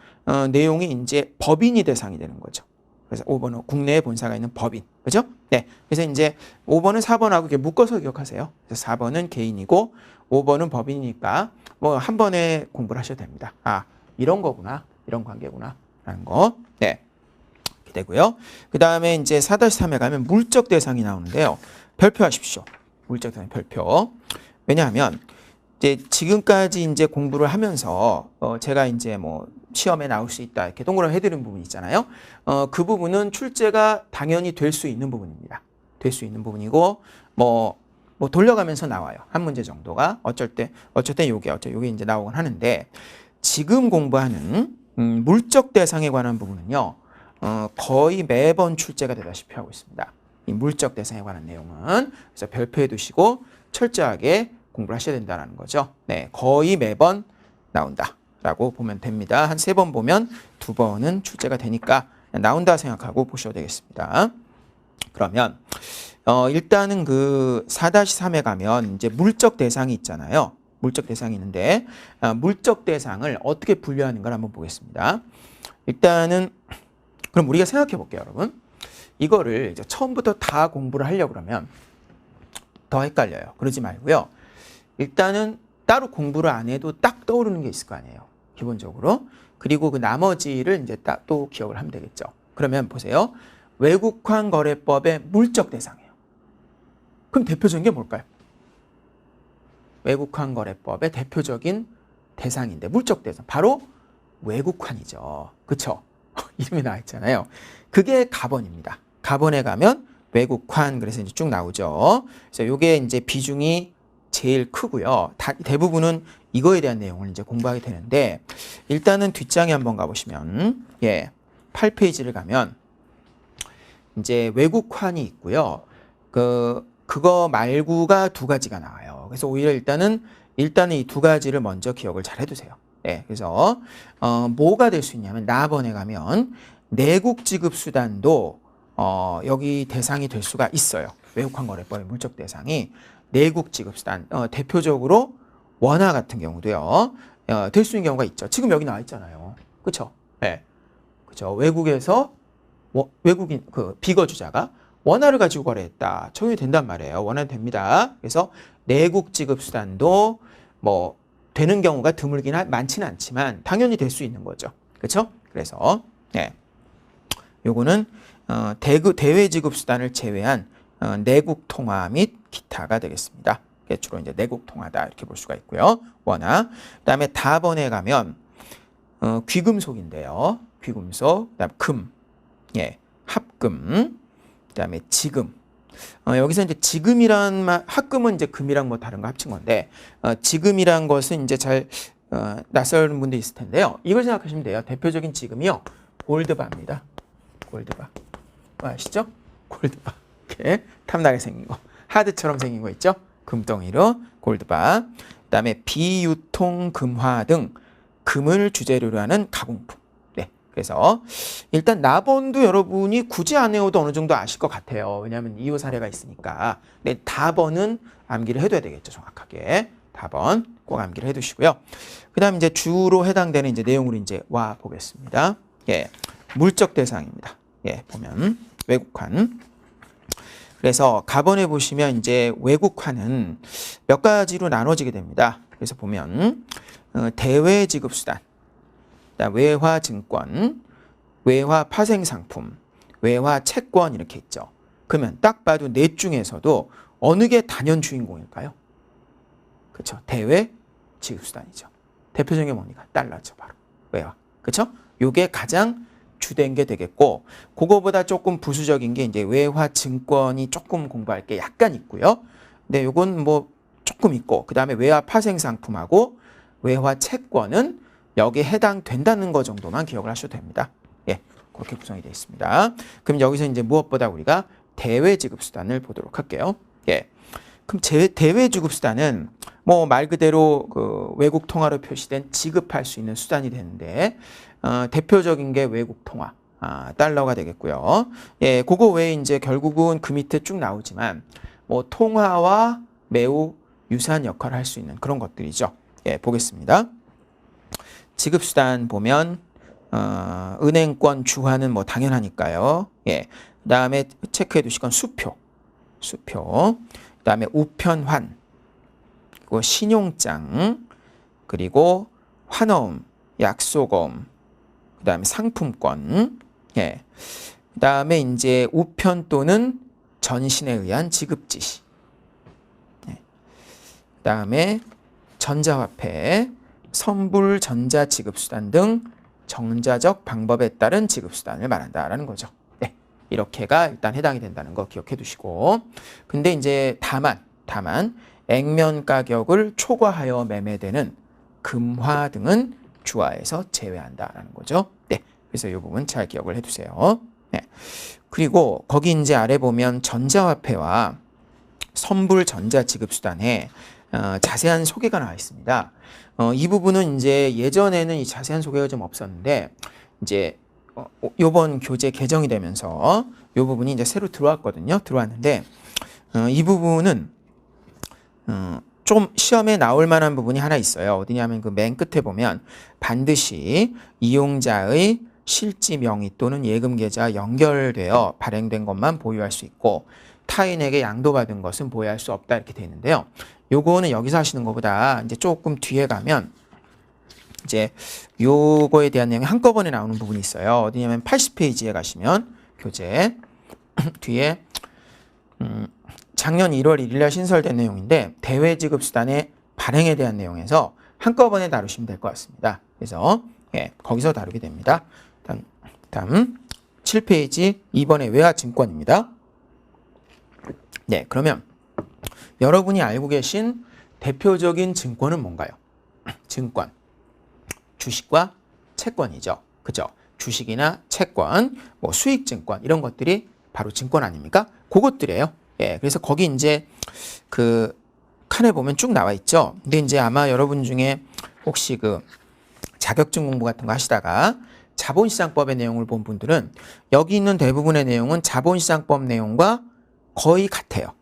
내용이 이제 법인이 대상이 되는 거죠. 그래서 5번은 국내에 본사가 있는 법인. 그죠? 네. 그래서 이제 5번은 4번하고 이렇게 묶어서 기억하세요. 그래서 4번은 개인이고 5번은 법인이니까 뭐 한 번에 공부를 하셔도 됩니다. 이런 거구나. 이런 관계구나. 라는 거. 네. 이렇게 되고요. 그 다음에 이제 4-3에 가면 물적 대상이 나오는데요. 별표하십시오. 물적 대상 별표. 왜냐하면 이제 지금까지 이제 공부를 하면서 제가 이제 뭐 시험에 나올 수 있다 이렇게 동그라미 해드리는 부분 있잖아요. 그 부분은 출제가 당연히 될 수 있는 부분입니다. 될 수 있는 부분이고 뭐 돌려가면서 나와요. 한 문제 정도가 어쨌든 요게 이제 나오곤 하는데 지금 공부하는 물적 대상에 관한 부분은요. 거의 매번 출제가 되다시피 하고 있습니다. 이 물적 대상에 관한 내용은 그래서 별표해 두시고 철저하게 공부를 하셔야 된다는 거죠. 네, 거의 매번 나온다라고 보면 됩니다. 한 3번 보면 2번은 출제가 되니까 나온다 생각하고 보셔도 되겠습니다. 그러면 일단은 그 4-3에 가면 이제 물적 대상이 있잖아요. 물적 대상이 있는데 물적 대상을 어떻게 분류하는 걸 한번 보겠습니다. 일단은 그럼 우리가 생각해 볼게요, 여러분. 이거를 이제 처음부터 다 공부를 하려고 그러면 더 헷갈려요. 그러지 말고요. 일단은 따로 공부를 안 해도 딱 떠오르는 게 있을 거 아니에요. 기본적으로. 그리고 그 나머지를 이제 딱 또 기억을 하면 되겠죠. 그러면 보세요. 외국환 거래법의 물적 대상이에요. 그럼 대표적인 게 뭘까요? 외국환 거래법의 대표적인 대상인데 물적 대상 바로 외국환이죠. 그쵸? 이름이 나와 있잖아요. 그게 가번입니다. 가번에 가면 외국환 그래서 이제 쭉 나오죠. 그래서 요게 이제 비중이 제일 크고요. 대부분은 이거에 대한 내용을 이제 공부하게 되는데 일단은 뒷장에 한번 가보시면 8페이지를 가면 이제 외국환이 있고요. 그거 말고가 두 가지가 나와요. 그래서 오히려 일단은 이 두 가지를 먼저 기억을 잘 해두세요. 네, 그래서 뭐가 될 수 있냐면 나번에 가면 내국 지급 수단도 여기 대상이 될 수가 있어요. 외국환 거래법의 물적 대상이 내국 지급 수단 대표적으로 원화 같은 경우도요. 될 수 있는 경우가 있죠. 지금 여기 나와 있잖아요. 그렇죠? 네. 그렇죠. 외국에서 외국인 비거주자가 원화를 가지고 거래했다. 적용이 된단 말이에요. 원화 됩니다. 그래서 내국 지급 수단도 뭐 되는 경우가 드물긴 많지는 않지만 당연히 될 수 있는 거죠. 그렇죠? 그래서 요거는 대외 지급 수단을 제외한 내국 통화 및 기타가 되겠습니다. 주로 이제 내국 통화다 이렇게 볼 수가 있고요. 원화. 그다음에 다번에 가면 귀금속인데요. 귀금속, 그다음 금, 합금, 그다음에 지금. 여기서 이제 지금이란 합금은 이제 금이랑 뭐 다른 거 합친 건데 지금이란 것은 이제 잘 낯설은 분도 있을 텐데요. 이걸 생각하시면 돼요. 대표적인 지금이요. 골드바입니다. 골드바. 뭐 아시죠? 골드바. 이렇게 탐나게 생긴 거. 하드처럼 생긴 거 있죠? 금덩이로 골드바. 그다음에 비유통 금화 등 금을 주재료로 하는 가공품. 그래서 일단 나번도 여러분이 굳이 안 외워도 어느 정도 아실 것 같아요. 왜냐하면 이후 사례가 있으니까. 근데 다번은 암기를 해둬야 되겠죠. 정확하게. 다번 꼭 암기를 해두시고요. 그 다음 이제 주로 해당되는 이제 내용으로 이제 와 보겠습니다. 물적 대상입니다. 보면 외국환. 그래서 가번에 보시면 이제 외국환은 몇 가지로 나눠지게 됩니다. 그래서 보면 대외 지급 수단. 외화 증권, 외화 파생 상품, 외화 채권 이렇게 있죠. 그러면 딱 봐도 넷 중에서도 어느 게 단연 주인공일까요? 그렇죠. 대외 지급 수단이죠. 대표적인 게 뭡니까? 달러죠, 바로. 외화. 그렇죠? 요게 가장 주된 게 되겠고 그거보다 조금 부수적인 게 이제 외화 증권이 조금 공부할 게 약간 있고요. 근데 요건 뭐 조금 있고 그다음에 외화 파생 상품하고 외화 채권은 여기에 해당된다는 거 정도만 기억을 하셔도 됩니다. 그렇게 구성이 되어 있습니다. 그럼 여기서 이제 무엇보다 우리가 대외 지급 수단을 보도록 할게요. 그럼 대외 지급 수단은 뭐 말 그대로 그 외국 통화로 표시된 지급할 수 있는 수단이 되는데 대표적인 게 외국 통화 달러가 되겠고요. 그거 외에 이제 결국은 그 밑에 쭉 나오지만 뭐 통화와 매우 유사한 역할을 할 수 있는 그런 것들이죠. 보겠습니다. 지급수단 보면 은행권 주화는 뭐 당연하니까요. 그다음에 체크해 두실 건 수표. 그다음에 우편환. 그리고 신용장. 그리고 환어음, 약속어음. 그다음에 상품권. 그다음에 이제 우편 또는 전신에 의한 지급 지시. 그다음에 전자화폐. 선불, 전자 지급수단 등 정자적 방법에 따른 지급수단을 말한다라는 거죠. 이렇게가 일단 해당이 된다는 거 기억해 두시고. 근데 이제 다만 액면 가격을 초과하여 매매되는 금화 등은 주화에서 제외한다라는 거죠. 그래서 이 부분 잘 기억을 해 두세요. 그리고 거기 이제 아래 보면 전자화폐와 선불 전자 지급수단에 자세한 소개가 나와 있습니다. 이 부분은 이제 예전에는 이 자세한 소개가 좀 없었는데 이제 요번 교재 개정이 되면서 요 부분이 이제 새로 들어왔는데 이 부분은 좀 시험에 나올 만한 부분이 하나 있어요. 어디냐면 그 맨 끝에 보면 반드시 이용자의 실지 명의 또는 예금 계좌 연결되어 발행된 것만 보유할 수 있고 타인에게 양도받은 것은 보유할 수 없다 이렇게 되어 있는데요. 요거는 여기서 하시는 것보다 이제 조금 뒤에 가면 이제 요거에 대한 내용이 한꺼번에 나오는 부분이 있어요. 어디냐면 80페이지에 가시면 교재 뒤에 작년 1월 1일날 신설된 내용인데 대외 지급 수단의 발행에 대한 내용에서 한꺼번에 다루시면 될 것 같습니다. 그래서 예, 거기서 다루게 됩니다. 다음 7페이지 2번의 외화증권입니다. 네, 그러면 여러분이 알고 계신 대표적인 증권은 뭔가요? 증권, 주식과 채권이죠. 그죠? 주식이나 채권, 뭐 수익증권 이런 것들이 바로 증권 아닙니까? 그것들이에요. 예, 그래서 거기 이제 그 칸에 보면 쭉 나와 있죠. 근데 이제 아마 여러분 중에 혹시 그 자격증 공부 같은 거 하시다가 자본시장법의 내용을 본 분들은 여기 있는 대부분의 내용은 자본시장법 내용과 거의 같아요.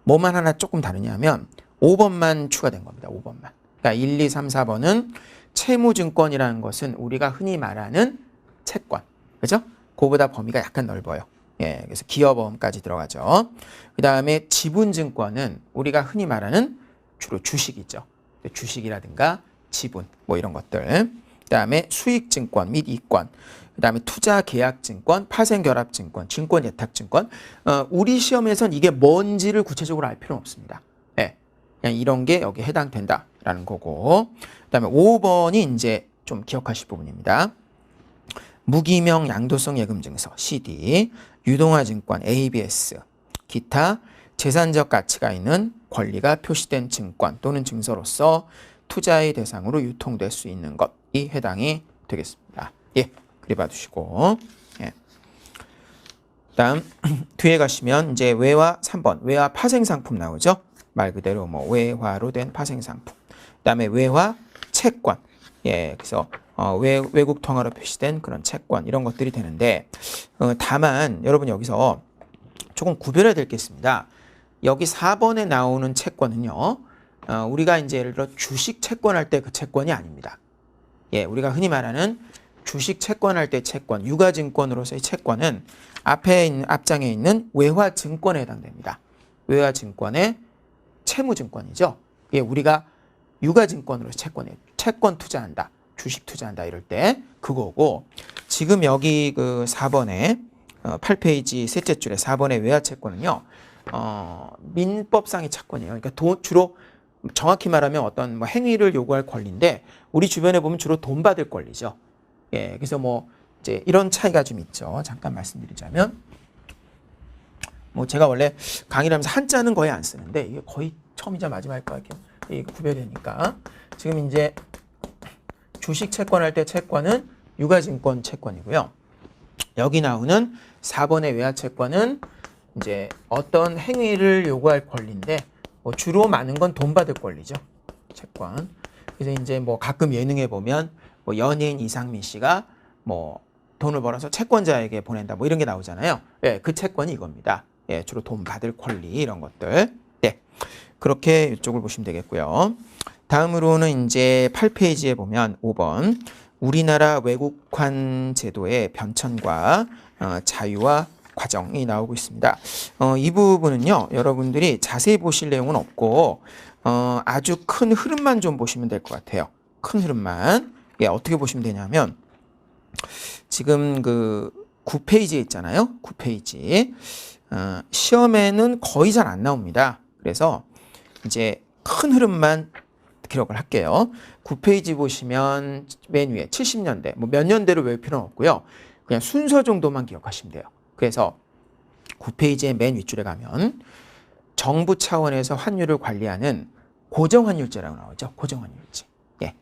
뭐만 하나 조금 다르냐면 5번만 추가된 겁니다. 5번만. 그러니까 1, 2, 3, 4번은 채무증권이라는 것은 우리가 흔히 말하는 채권. 그죠? 그거보다 범위가 약간 넓어요. 예, 그래서 기업어음까지 들어가죠. 그 다음에 지분증권은 우리가 흔히 말하는 주로 주식이죠. 주식이라든가 지분, 뭐 이런 것들. 그 다음에 수익증권 및 이권. 그 다음에 투자계약증권, 파생결합증권, 증권예탁증권. 우리 시험에선 이게 뭔지를 구체적으로 알 필요는 없습니다. 예, 그냥 이런 게 여기 해당된다라는 거고. 그 다음에 5번이 이제 좀 기억하실 부분입니다. 무기명 양도성 예금증서 CD, 유동화증권 ABS, 기타 재산적 가치가 있는 권리가 표시된 증권 또는 증서로서 투자의 대상으로 유통될 수 있는 것이 해당이 되겠습니다. 예, 그리 봐두시고. 예. 다음 뒤에 가시면 이제 외화 3번 외화 파생상품 나오죠. 말 그대로 뭐 외화로 된 파생상품. 그다음에 외화 채권. 예, 그래서 외국 통화로 표시된 그런 채권 이런 것들이 되는데 다만 여러분 여기서 조금 구별해야 될 게 있습니다. 여기 4번에 나오는 채권은요. 우리가 이제 예를 들어 주식 채권할 때 그 채권이 아닙니다. 예, 우리가 흔히 말하는 주식 채권할 때 채권, 유가증권으로서의 채권은 앞장에 있는 외화증권에 해당됩니다. 외화증권의 채무증권이죠. 예, 우리가 유가증권으로 채권 투자한다. 주식 투자한다 이럴 때 그거고 지금 여기 그 4번에 8페이지 셋째 줄에 4번의 외화채권은요. 민법상의 채권이에요. 그러니까 주로 정확히 말하면 어떤 뭐 행위를 요구할 권리인데 우리 주변에 보면 주로 돈 받을 권리죠. 예, 그래서 뭐 이제 이런 차이가 좀 있죠. 잠깐 말씀드리자면 뭐 제가 원래 강의를 하면서 한자는 거의 안 쓰는데 이게 거의 처음이자 마지막일 것 같아요. 이게 구별되니까 지금 이제 주식 채권할 때 채권은 유가증권 채권이고요. 여기 나오는 4번의 외화채권은 이제 어떤 행위를 요구할 권리인데 뭐 주로 많은 건 돈 받을 권리죠. 채권. 그래서 이제 뭐 가끔 예능에 보면 뭐 연예인 이상민 씨가 뭐 돈을 벌어서 채권자에게 보낸다 뭐 이런 게 나오잖아요. 예, 그 채권이 이겁니다. 예, 주로 돈 받을 권리 이런 것들. 네. 그렇게 이쪽을 보시면 되겠고요. 다음으로는 이제 8페이지에 보면 5번 우리나라 외국환 제도의 변천과 자유화 과정이 나오고 있습니다. 이 부분은요. 여러분들이 자세히 보실 내용은 없고 아주 큰 흐름만 좀 보시면 될 것 같아요. 큰 흐름만. 예, 어떻게 보시면 되냐면 지금 그 9페이지에 있잖아요. 9페이지. 시험에는 거의 잘 안 나옵니다. 그래서 이제 큰 흐름만 기록을 할게요. 9페이지 보시면 맨 위에 70년대, 뭐 몇 년대로 외울 필요는 없고요. 그냥 순서 정도만 기억하시면 돼요. 그래서 9페이지의 맨 윗줄에 가면 정부 차원에서 환율을 관리하는 고정환율제라고 나오죠. 고정환율제. 예.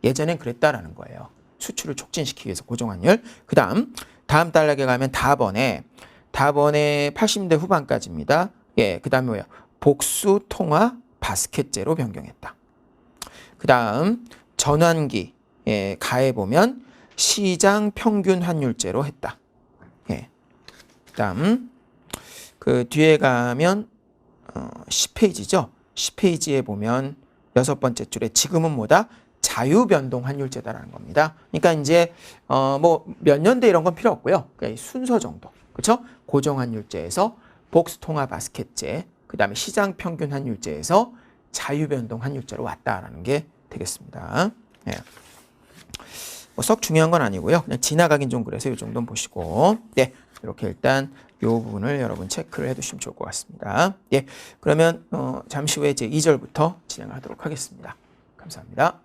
예전엔 그랬다라는 거예요. 수출을 촉진시키기 위해서 고정환율. 다음 단락에 가면 다번에 80년대 후반까지입니다. 예. 그 다음에 뭐예요? 복수 통화 바스켓제로 변경했다. 그 다음 전환기 가에 보면 시장 평균 환율제로 했다. 예. 그 다음 그 뒤에 가면 10페이지죠. 10페이지에 보면 6번째 줄에 지금은 뭐다? 자유변동 환율제다라는 겁니다. 그러니까 이제 뭐 몇 년대 이런 건 필요 없고요. 그러니까 순서 정도. 그렇죠? 고정환율제에서 복수통합 바스켓제, 그 다음에 시장 평균 환율제에서 자유변동 환율제로 왔다라는 게 되겠습니다. 예. 썩 중요한 건 아니고요. 그냥 지나가긴 좀 그래서 이 정도는 보시고, 네, 이렇게 일단 이 부분을 여러분 체크를 해두시면 좋을 것 같습니다. 예, 그러면 잠시 후에 이제 2절부터 진행하도록 하겠습니다. 감사합니다.